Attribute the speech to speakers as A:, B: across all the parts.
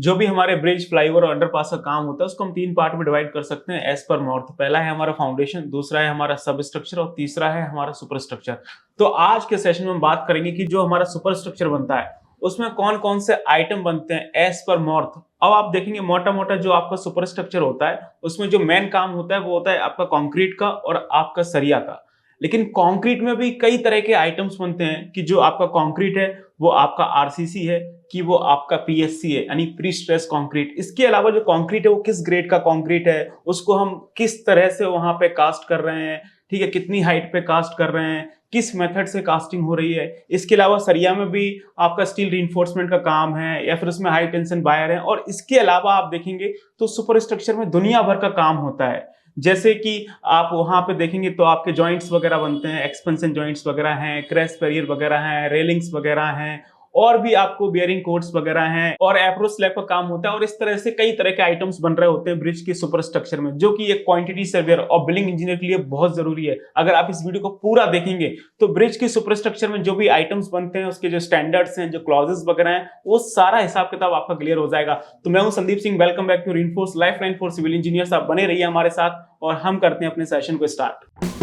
A: जो भी हमारे ब्रिज, फ्लाईओवर और अंडरपास का काम होता है उसको हम 3 पार्ट में डिवाइड कर सकते हैं एज पर मॉर्थ। पहला है हमारा फाउंडेशन, दूसरा है हमारा सब स्ट्रक्चर और तीसरा है हमारा सुपर स्ट्रक्चर। तो आज के सेशन में हम बात करेंगे कि जो हमारा सुपर स्ट्रक्चर बनता है उसमें कौन कौन से आइटम बनते हैं एज पर मॉर्थ। अब आप देखेंगे मोटा मोटा जो आपका सुपर स्ट्रक्चर होता है उसमें जो मेन काम होता है वो होता है आपका कंक्रीट का और आपका सरिया का। लेकिन कंक्रीट में भी कई तरह के आइटम्स बनते हैं कि जो आपका कंक्रीट है वो आपका आरसीसी है कि वो आपका पीएससी है यानी प्री स्ट्रेस कंक्रीट। इसके अलावा जो कंक्रीट है वो किस ग्रेड का कंक्रीट है, उसको हम किस तरह से वहां पे कास्ट कर रहे हैं, ठीक है, कितनी हाइट पे कास्ट कर रहे हैं, किस मेथड से कास्टिंग हो रही है। इसके अलावा सरिया में भी आपका स्टील रीइंफोर्समेंट का काम है या फिर उसमें हाई टेंशन वायर है। और इसके अलावा आप देखेंगे तो सुपर स्ट्रक्चर में दुनिया भर का काम होता है। जैसे कि आप वहां पे देखेंगे तो आपके जॉइंट्स वगैरह बनते हैं, एक्सपेंशन जॉइंट्स वगैरह हैं, क्रैश बैरियर वगैरह हैं, रेलिंग्स वगैरह हैं, और भी आपको बियरिंग कोड्स वगैरह हैं और एप्रोच स्लैब का काम होता है। और इस तरह से कई तरह के आइटम्स बन रहे होते हैं ब्रिज के सुपर स्ट्रक्चर में, जो कि एक क्वांटिटी सर्वेयर और बिल्डिंग इंजीनियर के लिए बहुत जरूरी है। अगर आप इस वीडियो को पूरा देखेंगे तो ब्रिज के सुपर स्ट्रक्चर में जो भी आइटम्स बनते हैं उसके जो स्टैंडर्ड्स हैं, जो क्लॉजेस वगैरह हैं, वो सारा हिसाब किताब आपका क्लियर हो जाएगा। तो मैं हूं Sandeep Singh, welcome back to reinforce lifeline for civil engineers. आप बने रहिए हमारे साथ और हम करते हैं अपने सेशन को स्टार्ट।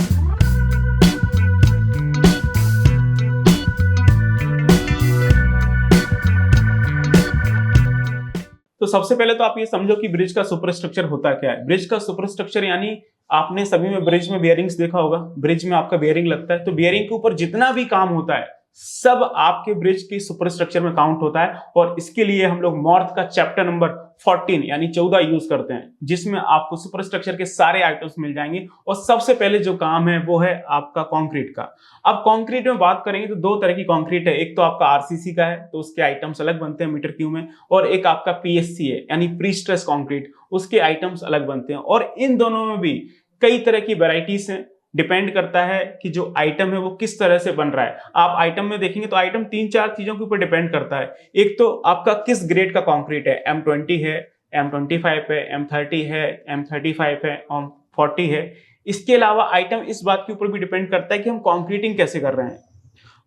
A: तो सबसे पहले तो आप ये समझो कि ब्रिज का सुपर स्ट्रक्चर होता क्या है। ब्रिज का सुपर स्ट्रक्चर यानी आपने सभी में ब्रिज में बियरिंग्स देखा होगा, ब्रिज में आपका बियरिंग लगता है, तो बियरिंग के ऊपर जितना भी काम होता है सब आपके ब्रिज की सुपर स्ट्रक्चर में काउंट होता है। और इसके लिए हम लोग मॉर्थ का चैप्टर नंबर 14 यानी 14 यूज करते हैं, जिसमें आपको सुपर स्ट्रक्चर के सारे आइटम्स मिल जाएंगे। और सबसे पहले जो काम है वो है आपका कंक्रीट का। अब कंक्रीट में बात करेंगे तो दो तरह की कंक्रीट है, एक तो आपका आरसीसी का है तो उसके आइटम्स अलग बनते हैं मीटर क्यूब में, और एक आपका पीएससी है यानी प्री स्ट्रेस कंक्रीट, उसके आइटम्स अलग बनते हैं। और इन दोनों में भी कई तरह की वेराइटीज हैं, डिपेंड करता है कि जो आइटम है वो किस तरह से बन रहा है। आप आइटम में देखेंगे तो आइटम 3-4 चीजों के ऊपर डिपेंड करता है। एक तो आपका किस ग्रेड का कंक्रीट है, M20 है, M25 है, M30 है, M35 है, M40 है। इसके अलावा आइटम इस बात के ऊपर भी डिपेंड करता है कि हम कंक्रीटिंग कैसे कर रहे हैं।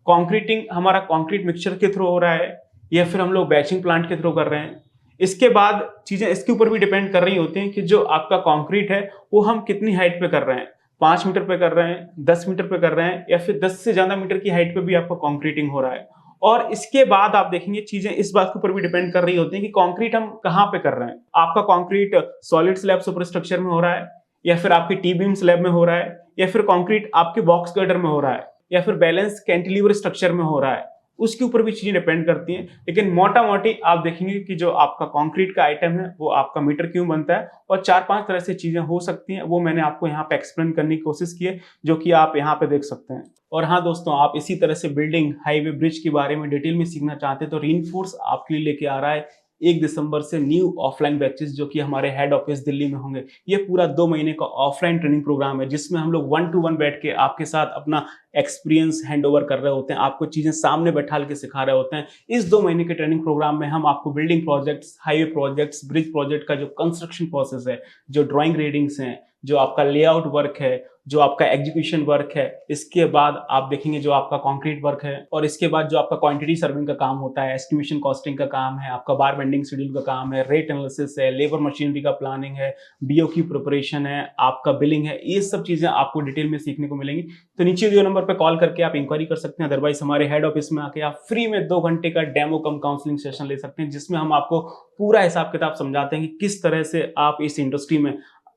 A: कंक्रीटिंग हमारा कंक्रीट मिक्सचर के थ्रू हो रहा है या फिर हम लोग बैचिंग प्लांट के थ्रू कर रहे हैं। इसके बाद चीजें इसके ऊपर भी डिपेंड कर रही होती हैं कि जो आपका कंक्रीट है वो हम कितनी हाइट पे कर रहे हैं, 5 मीटर पे कर रहे हैं, 10 मीटर पे कर रहे हैं, या फिर 10 से ज्यादा मीटर की हाइट पे भी आपका कंक्रीटिंग हो रहा है। और इसके बाद आप देखेंगे चीजें इस बात के ऊपर भी डिपेंड कर रही होती हैं कि कंक्रीट हम कहाँ पे कर रहे हैं। आपका concrete solid slab super structure में हो रहा है, या फिर आपकी टी बीम स्लैब में हो रहा है, या फिर कंक्रीट आपके बॉक्स गर्डर में हो रहा है, या फिर बैलेंस कैंटिलीवर स्ट्रक्चर में हो रहा है, उसके ऊपर भी चीजें डिपेंड करती हैं। लेकिन मोटा मोटी आप देखेंगे कि जो आपका कंक्रीट का आइटम है वो आपका मीटर क्यूब बनता है, और 4-5 तरह से चीजें हो सकती हैं, वो मैंने आपको यहाँ पे एक्सप्लेन करने की कोशिश की है, जो कि आप यहाँ पे देख सकते हैं। और हाँ दोस्तों, आप इसी तरह से बिल्डिंग, हाईवे, ब्रिज के बारे में डिटेल में सीखना चाहते हैं तो रीइंफोर्स आपके लिए लेके आ रहा है 1 दिसंबर से न्यू ऑफलाइन बैचेस, जो कि हमारे हेड ऑफिस दिल्ली में होंगे। ये पूरा 2 महीने का ऑफलाइन ट्रेनिंग प्रोग्राम है, जिसमें हम लोग 1 to 1 बैठ के आपके साथ अपना एक्सपीरियंस हैंड ओवर कर रहे होते हैं, आपको चीजें सामने बैठा के सिखा रहे होते हैं। इस 2 महीने के ट्रेनिंग प्रोग्राम में हम आपको building projects, highway projects, bridge project का जो कंस्ट्रक्शन प्रोसेस है, जो ड्राइंग रीडिंग्स हैं, जो आपका लेआउट वर्क है, जो आपका एग्जीक्यूशन वर्क है, इसके बाद आप देखेंगे जो आपका कंक्रीट वर्क है, और इसके बाद जो आपका क्वांटिटी सर्विंग का काम होता है, एस्टिमेशन कॉस्टिंग का काम है, आपका बार बेंडिंग शेड्यूल का काम है, रेट एनालिसिस है, लेबर मशीनरी का प्लानिंग है, बीओ की प्रिपरेशन है, आपका बिलिंग है। ये सब चीजें आपको डिटेल में सीखने को मिलेंगी। तो नीचे दिए नंबर पर कॉल करके आप इंक्वायरी कर सकते हैं, अदरवाइज हमारे हेड ऑफिस में आके आप फ्री में 2 घंटे का डेमो कम काउंसलिंग सेशन ले सकते हैं, जिसमें हम आपको पूरा हिसाब किताब समझाते हैं कि किस तरह से आप इस इंडस्ट्री में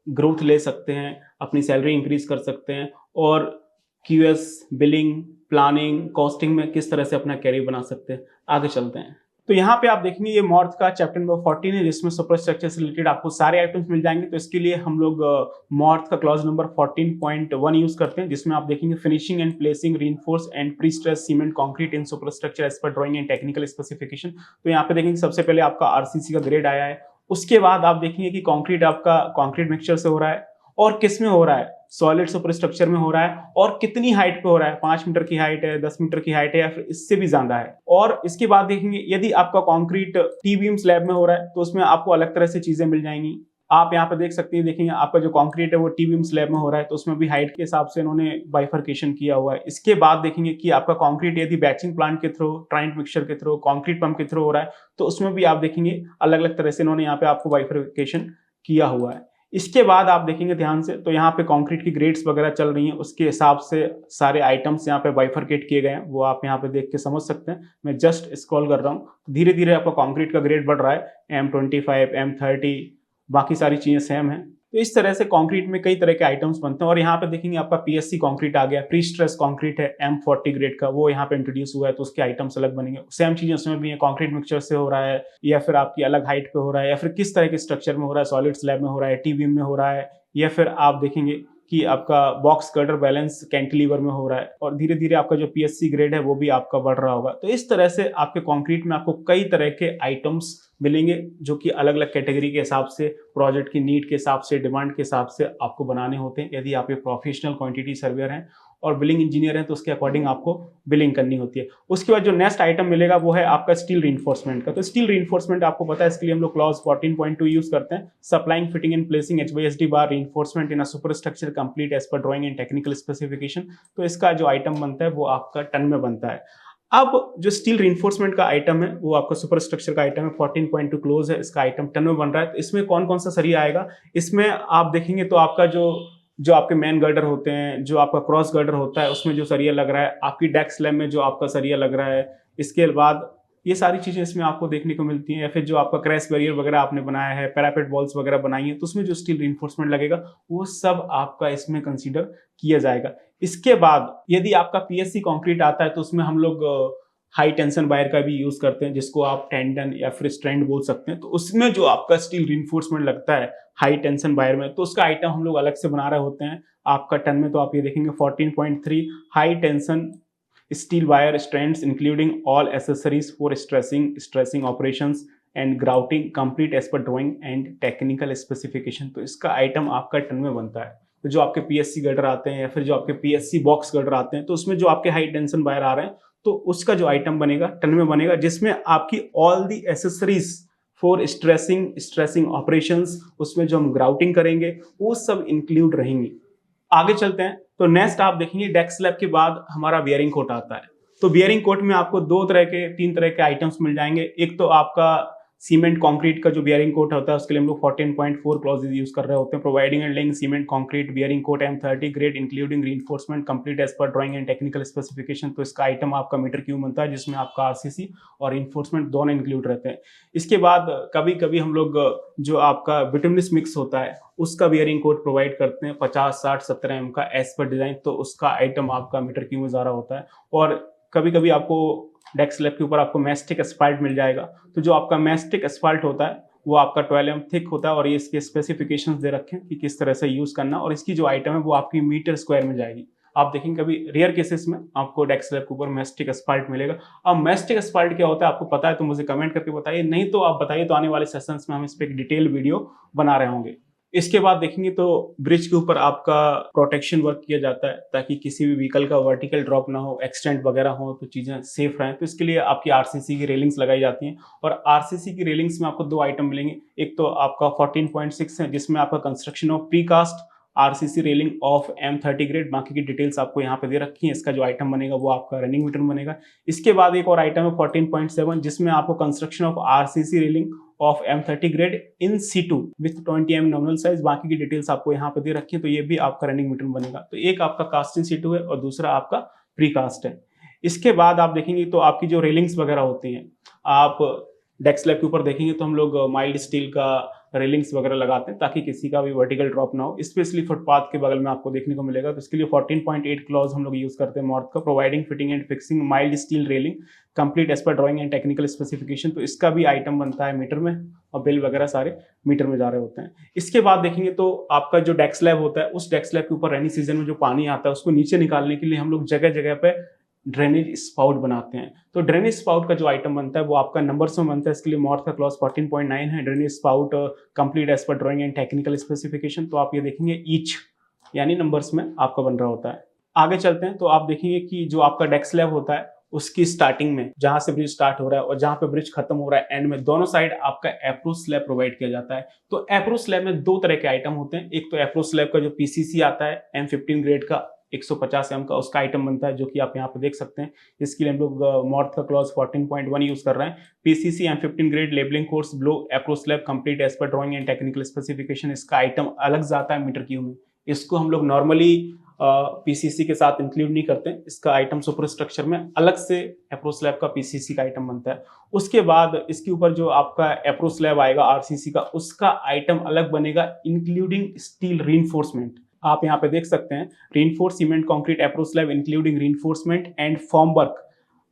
A: ग्रोथ ले सकते हैं, अपनी सैलरी इंक्रीज कर सकते हैं, और क्यूएस, बिलिंग, प्लानिंग, कॉस्टिंग में किस तरह से अपना कैरियर बना सकते हैं। आगे चलते हैं। तो यहाँ पे आप देखेंगे ये मॉर्थ का चैप्टर नंबर 14 है, जिसमें सुपर स्ट्रक्चर से रिलेटेड आपको सारे आइटम्स मिल जाएंगे। तो इसके लिए हम लोग मॉर्थ का क्लॉज नंबर 14.1 यूज करते हैं, जिसमें आप देखेंगे finishing and placing reinforce and pre stress cement concrete in super structure as per drawing and technical specification. तो यहाँ पे देखेंगे सबसे पहले आपका आरसीसी का ग्रेड आया है, उसके बाद आप देखेंगे कि कंक्रीट आपका कंक्रीट मिक्सचर से हो रहा है, और किस में हो रहा है, सॉलिड सुपर स्ट्रक्चर में हो रहा है, और कितनी हाइट पे हो रहा है, 5 मीटर की हाइट है, 10 मीटर की हाइट है, या फिर इससे भी ज्यादा है। और इसके बाद देखेंगे यदि आपका कंक्रीट टी बीम स्लैब में हो रहा है तो उसमें आपको अलग तरह से चीजें मिल जाएंगी। आप यहाँ पे देख सकते हैं, देखेंगे आपका जो कंक्रीट है वो टी बीम स्लैब में हो रहा है, तो उसमें भी हाइट के हिसाब से इन्होंने बाइफर्केशन किया हुआ है। इसके बाद देखेंगे कि आपका कंक्रीट यदि बैचिंग प्लांट के थ्रू, ट्राइंट मिक्सचर के थ्रू, कंक्रीट पंप के थ्रू हो रहा है, तो उसमें भी आप देखेंगे अलग अलग तरह से इन्होंने यहाँ पे आपको बाइफर्केशन किया हुआ है। इसके बाद आप देखेंगे ध्यान से, तो यहाँ पे कंक्रीट की ग्रेड्स वगैरह चल रही हैं, उसके हिसाब से सारे आइटम्स यहाँ पे बाइफरकेट किए गए हैं, वो आप यहाँ पे देख के समझ सकते हैं। मैं जस्ट स्क्रॉल कर रहा हूँ, धीरे धीरे आपका कंक्रीट का ग्रेड बढ़ रहा है, M25, M30, बाकी सारी चीजें सेम है। तो इस तरह से कंक्रीट में कई तरह के आइटम्स बनते हैं। और यहाँ पे देखेंगे आपका PSC कंक्रीट आ गया, प्री स्ट्रेस कंक्रीट है M40 ग्रेड का, वो यहाँ पे इंट्रोड्यूस हुआ है, तो उसके आइटम्स अलग बनेंगे। सेम चीजें उसमें भी है, कंक्रीट मिक्सचर से हो रहा है या फिर आपकी अलग हाइट पे हो रहा है, या फिर किस तरह के स्ट्रक्चर में हो रहा है, सॉलिड स्लैब में हो रहा है, टी बीम में हो रहा है, या फिर आप देखेंगे कि आपका बॉक्स कटर बैलेंस कैंटिलीवर में हो रहा है। और धीरे धीरे आपका जो PSC ग्रेड है वो भी आपका बढ़ रहा होगा। तो इस तरह से आपके कंक्रीट में आपको कई तरह के आइटम्स मिलेंगे, जो कि अलग अलग कैटेगरी के हिसाब से, प्रोजेक्ट की नीड के हिसाब से, डिमांड के हिसाब से आपको बनाने होते हैं। यदि आप एक प्रोफेशनल क्वांटिटी सर्वेयर हैं और बिलिंग इंजीनियर हैं, तो उसके अकॉर्डिंग आपको बिलिंग करनी होती है। उसके बाद जो नेक्स्ट आइटम मिलेगा वो है आपका स्टील रीइंफोर्समेंट का। तो स्टील रीइंफोर्समेंट आपको पता है, इसके लिए हम लोग क्लॉज 14.2 यूज करते हैं। Supplying, fitting and placing HYSD bar reinforcement in a super structure complete as per drawing and technical specification. तो इसका जो आइटम बनता है वो आपका टन में बनता है। अब जो स्टील रीइंफोर्समेंट का आइटम है वो आपका सुपर स्ट्रक्चर का आइटम है, 14.2 क्लोज है, इसका आइटम टन में बन रहा है। तो इसमें कौन कौन सा सरिया आएगा, इसमें आप देखेंगे तो आपका जो आपके मेन गर्डर होते हैं, जो आपका क्रॉस गर्डर होता है, उसमें जो सरिया लग रहा है, आपकी डेक स्लैब में जो आपका सरिया लग रहा है, इसके बाद ये सारी चीजें इसमें आपको देखने को मिलती हैं। या फिर जो आपका क्रैश बैरियर वगैरह आपने बनाया है, पैरापेट वॉल्स वगैरह बनाई है, तो उसमें जो स्टील रीइंफोर्समेंट लगेगा वो सब आपका इसमें कंसीडर किया जाएगा। इसके बाद यदि आपका PSC कंक्रीट आता है, तो उसमें हम लोग हाई टेंशन वायर का भी यूज करते हैं, जिसको आप टेंडन या फिर स्ट्रैंड बोल सकते हैं। तो उसमें जो आपका स्टील रीइंफोर्समेंट लगता है हाई टेंशन वायर में, तो उसका आइटम हम लोग अलग से बना रहे होते हैं। आपका टन में तो आप ये देखेंगे 14.3 high tension steel wire strands including all accessories for stressing operations and grouting complete as per drawing and technical specification. तो इसका आइटम आपका टन में बनता है। तो जो आपके PSC गर्डर आते हैं या फिर जो आपके PSC बॉक्स गर्डर आते हैं, तो उसमें जो आपके हाई टेंशन वायर आ रहे हैं, तो उसका जो आइटम बनेगा टन में बनेगा, जिसमें आपकी all the accessories for stressing operations, उसमें जो हम ग्राउटिंग करेंगे वो सब इंक्लूड रहेंगे। आगे चलते हैं, तो नेक्स्ट आप देखेंगे डेक स्लैब के बाद हमारा बियरिंग कोट आता है। तो बियरिंग कोट में आपको तीन तरह के आइटम्स मिल जाएंगे। एक तो आपका सीमेंट कंक्रीट का जो बियरिंग कोट होता है, उसके लिए हम लोग 14.4 क्लॉजेज यूज कर रहे होते हैं। Providing and laying cement concrete bearing coat M30 grade including reinforcement complete as per drawing and technical specification. तो इसका आइटम आपका मीटर क्यूब बनता है, जिसमें आपका RCC और रीइंफोर्समेंट दोनों इंक्लूड रहते हैं। इसके बाद कभी कभी हम लोग जो आपका बिटुमिनस मिक्स होता है, उसका बियरिंग कोट प्रोवाइड करते हैं 50, 60, 70 mm का एज पर डिजाइन। तो उसका आइटम आपका मीटर क्यूब में ज़्यादा होता है। और कभी कभी आपको डेक स्लैब के ऊपर आपको मैस्टिक एस्फाल्ट मिल जाएगा। तो जो आपका मैस्टिक एस्फाल्ट होता है वो आपका 12 mm थिक होता है, और ये इसके स्पेसिफिकेशंस दे रखे हैं कि किस तरह से यूज करना, और इसकी जो आइटम है वो आपकी मीटर स्क्वायर में जाएगी। आप देखेंगे कभी रेयर केसेस में आपको डेक स्लैब के ऊपर मैस्टिक एस्फाल्ट मिलेगा। अब मैस्टिक एस्फाल्ट क्या होता है आपको पता है तो मुझे कमेंट करके बताइए, नहीं तो आप बताइए, तो आने वाले सेशंस में हम इस पर एक डिटेल वीडियो बना रहे होंगे। इसके बाद देखेंगे तो ब्रिज के ऊपर आपका प्रोटेक्शन वर्क किया जाता है, ताकि किसी भी व्हीकल का वर्टिकल ड्रॉप ना हो, एक्सीडेंट वगैरह हो, तो चीजें सेफ रहें। तो इसके लिए आपकी RCC की रेलिंग्स लगाई जाती हैं। और RCC की रेलिंग्स में आपको दो आइटम मिलेंगे। एक तो आपका 14.6 है, जिसमें आपका construction of precast RCC railing of M30 grade, बाकी की डिटेल्स आपको यहाँ पे दे रखी है। इसका जो आइटम बनेगा वो आपका रनिंग मीटर बनेगा। इसके बाद एक और आइटम है 14.7, जिसमें आपको construction of RCC railing of M30 grade in situ with 20 mm nominal size, बाकी की डिटेल्स आपको यहाँ पे दे रखी है। तो ये भी आपका रनिंग मीटर बनेगा। तो एक आपका कास्ट इन situ है और दूसरा आपका प्रीकास्ट है। इसके बाद आप देखेंगे तो आपकी जो रेलिंग्स वगैरह होती हैं, आप डेक स्लैब के ऊपर देखेंगे तो हम लोग माइल्ड स्टील का रेलिंग्स वगैरह लगाते हैं, ताकि किसी का भी वर्टिकल ड्रॉप ना हो। स्पेशली फुटपाथ के बगल में आपको देखने को मिलेगा। तो इसके लिए 14.8 क्लॉज हम लोग यूज करते हैं मॉर्थ का। Providing fitting and fixing mild steel railing complete as per drawing and technical specification. तो इसका भी आइटम बनता है मीटर में, और बिल वगैरह सारे मीटर में जा रहे होते हैं। इसके बाद देखेंगे तो आपका जो डेक स्लैब होता है, उस डेक स्लैब के ऊपर रेनी सीजन में जो पानी आता है उसको नीचे निकालने के लिए हम लोग जगह जगह पे ड्रेनेज स्पाउट बनाते हैं। तो ड्रेनेज स्पाउट का जो आइटम बनता है वो आपका नंबर्स में बनता है। इसके लिए मॉर्थ का क्लॉज 14.9 है। Drainage spout complete as per drawing and technical specification. तो आप ये देखेंगे ईच यानी नंबर्स में आपका बन रहा होता है। आगे चलते हैं तो आप देखेंगे कि जो आपका डेक स्लैब होता है उसकी स्टार्टिंग में जहां से ब्रिज स्टार्ट हो रहा है और जहां पे ब्रिज खत्म हो रहा है एंड में, दोनों साइड आपका अप्रोच स्लैब प्रोवाइड किया जाता है। तो अप्रोच स्लैब में दो तरह के आइटम होते हैं। एक तो अप्रोच स्लैब का जो पीसीसी आता है M15 ग्रेड का 150 mm का, उसका आइटम बनता है, जो कि आप यहाँ पे देख सकते हैं। इसके लिए हम लोग मॉर्थ का क्लॉज 14.1 यूज कर रहे हैं। PCC M15 grade levelling course below approach slab complete as per drawing and technical specification. इसका आइटम अलग जाता है मीटर क्यूब में। इसको हम लोग नॉर्मली पीसीसी के साथ इंक्लूड नहीं करते। इसका आइटम सुपर स्ट्रक्चर में अलग से अप्रोच स्लैब का पीसीसी का आइटम बनता है। उसके बाद इसके ऊपर जो आपका अप्रोच स्लैब आएगा आरसीसी का, उसका आइटम अलग बनेगा इंक्लूडिंग स्टील रीइंफोर्समेंट। आप यहाँ पे देख सकते हैं, reinforce cement concrete approach slab including reinforcement and formwork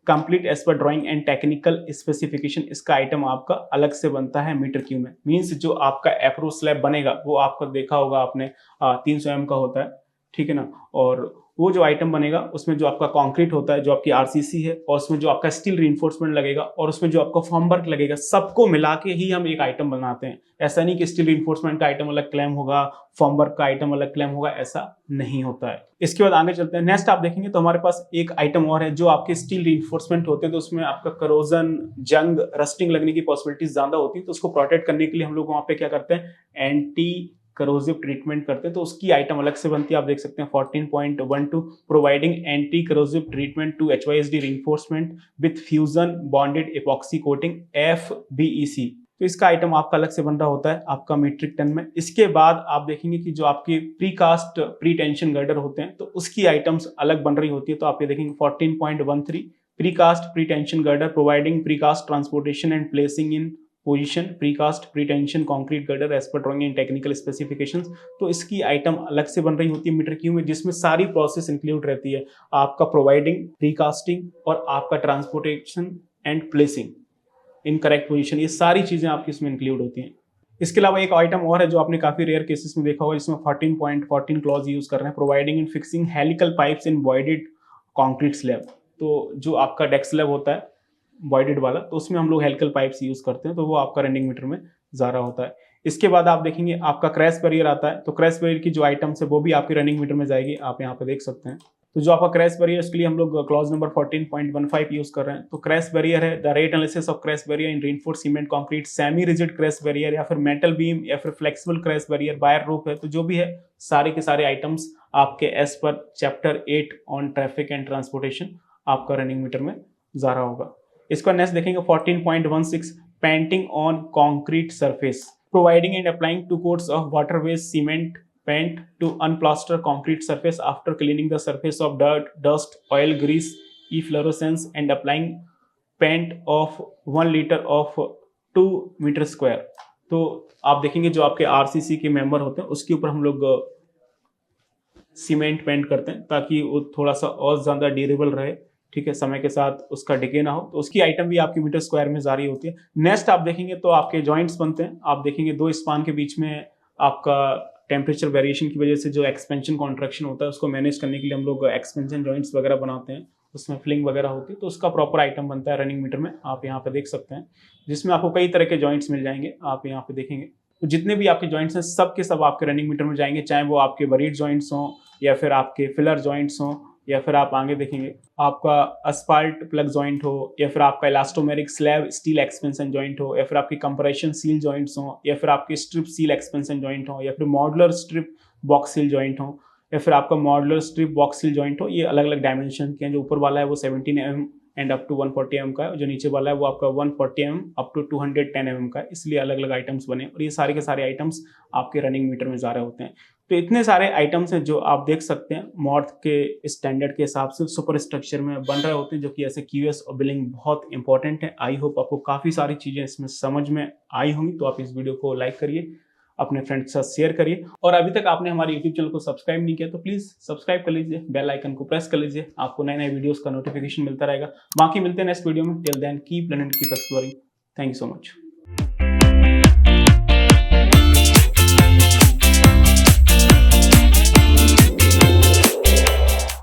A: complete as per drawing and technical specification. इसका आइटम आपका अलग से बनता है मीटर क्यूब में। मींस जो आपका अप्रोच स्लैब बनेगा वो आपको देखा होगा आपने 300 mm का होता है, ठीक है ना। और वो जो आइटम बनेगा उसमें जो आपका कंक्रीट होता है, जो आपकी आरसीसी है, और उसमें जो आपका स्टील रीइंफोर्समेंट लगेगा, और उसमें जो आपका फॉर्मवर्क लगेगा, सबको मिला के ही हम एक आइटम बनाते हैं। ऐसा नहीं कि स्टील रीइंफोर्समेंट का आइटम अलग क्लेम होगा, फॉर्मवर्क का आइटम अलग क्लेम होगा, ऐसा नहीं होता है। इसके बाद आगे चलते हैं। नेक्स्ट आप देखेंगे तो हमारे पास एक आइटम और है, जो आपके स्टील रीइंफोर्समेंट होते हैं, तो उसमें आपका करोजन, जंग, रस्टिंग लगने की पॉसिबिलिटीज ज्यादा होती है। तो उसको प्रोटेक्ट करने के लिए हम लोग वहां पे क्या करते हैं, एंटी करोजिव ट्रीटमेंट करते हैं। तो उसकी आइटम अलग से बनती है। आप देख सकते हैं 14.12 providing anti corrosive treatment to HYSD reinforcement with fusion bonded epoxy coating FBEC। तो इसका आइटम आपका अलग से बन रहा होता है आपका मीट्रिक टन में। इसके बाद आप देखेंगे कि जो आपके प्रीकास्ट प्री टेंशन गर्डर होते हैं, तो उसकी आइटम्स अलग बन रही होती है। तो आप ये देखेंगे 14.13 precast pre tension girder providing precast transportation and placing in position precast pre tension concrete girder as per drawing and technical specifications. तो इसकी आइटम अलग से बन रही होती है मीटर क्यूब में, जिसमें सारी प्रोसेस इंक्लूड रहती है, आपका प्रोवाइडिंग, प्रीकास्टिंग और आपका transportation and placing in correct position. ये सारी चीजें आपकी इसमें इंक्लूड होती हैं। इसके अलावा एक आइटम और है जो आपने काफी रेयर केसेस में देखा होगा, जिसमें 14.14 क्लॉज यूज कर रहे हैं, providing and fixing helical pipes in voided concrete slab. तो जो आपका डेक स्लैब होता है वॉइडेड वाला, तो उसमें हम लोग हेलिकल पाइप्स यूज करते हैं, तो वो आपका रनिंग मीटर में ज्यादा होता है। इसके बाद आप देखेंगे आपका क्रैश बैरियर आता है। तो क्रैश बैरियर की जो आइटम्स है वो भी आपकी रनिंग मीटर में जाएगी, आप यहाँ पे देख सकते हैं। तो जो आपका क्रैश बैरियर, इसके लिए हम लोग क्लॉज नंबर 14.15 यूज कर रहे हैं। तो क्रैश बैरियर है the rate analysis of crash barrier in reinforced cement concrete semi rigid crash barrier, या फिर मेटल बीम, या फिर flexible crash barrier, wire roof है। तो जो भी है सारे के सारे आइटम्स आपके as per chapter 8 on traffic and transportation आपका रनिंग मीटर में जा रहा होगा। इसका नेक्स्ट देखेंगे 14.16 painting on concrete surface providing and applying 2 coats of water based cement paint to unplaster concrete surface after cleaning the surface of dirt, dust, oil, grease, efflorescence and applying paint of 1 liter of 2 meter square। तो आप देखेंगे जो आपके RCC के member होते हैं उसके ऊपर हम लोग सीमेंट पेंट करते हैं, ताकि वो थोड़ा सा और ज्यादा ड्यूरेबल रहे, ठीक है, समय के साथ उसका डिके ना हो। तो उसकी आइटम भी आपकी मीटर स्क्वायर में जारी होती है। नेक्स्ट आप देखेंगे तो आपके जॉइंट्स बनते हैं। आप देखेंगे 2 स्पान के बीच में आपका टेम्परेचर वेरिएशन की वजह से जो एक्सपेंशन कॉन्ट्रैक्शन होता है, उसको मैनेज करने के लिए हम लोग एक्सपेंशन जॉइंट्स वगैरह बनाते हैं, उसमें फिलिंग वगैरह होती है। तो उसका प्रॉपर आइटम बनता है रनिंग मीटर में, आप यहाँ पे देख सकते हैं, जिसमें आपको कई तरह के जॉइंट्स मिल जाएंगे। आप यहाँ पे देखेंगे तो जितने भी आपके जॉइंट्स हैं सब के सब आपके रनिंग मीटर में जाएंगे, चाहे वो आपके बरीड जॉइंट्स हों या फिर आपके फिलर जॉइंट्स हों, या फिर आप आगे देखेंगे आपका अस्फाल्ट प्लग जॉइंट हो, या फिर आपका elastomeric slab steel expansion joint हो, या फिर आपकी कंप्रेशन सील जॉइंट्स हो, या फिर आपकी स्ट्रिप सील एक्सपेंशन जॉइंट हो, या फिर modular strip box seal joint हो, या फिर आपका modular strip box seal joint हो। ये अलग अलग डायमेंशन के हैं। जो ऊपर वाला है वो 17 mm and up to 140 mm का है, जो नीचे वाला है वो आपका 140 mm अप टू 210 mm का है। इसलिए अलग अलग आइटम्स बने, और ये सारे के सारे आइटम्स आपके रनिंग मीटर में जा रहे होते हैं। तो इतने सारे आइटम्स हैं जो आप देख सकते हैं मॉर्थ के स्टैंडर्ड के हिसाब से सुपर स्ट्रक्चर में बन रहे होते हैं, जो कि ऐसे क्यूएस और बिलिंग बहुत इंपॉर्टेंट है। आई होप आपको काफ़ी सारी चीज़ें इसमें समझ में आई होंगी। तो आप इस वीडियो को लाइक करिए, अपने फ्रेंड्स के साथ शेयर करिए, और अभी तक आपने हमारे यूट्यूब चैनल को सब्सक्राइब नहीं किया तो प्लीज़ सब्सक्राइब कर लीजिए, बेल आइकन को प्रेस कर लीजिए, आपको नए नए वीडियोज़ का नोटिफिकेशन मिलता रहेगा। बाकी मिलते हैं नेक्स्ट वीडियो में। Till then keep learning, keep exploring. Thank you so much.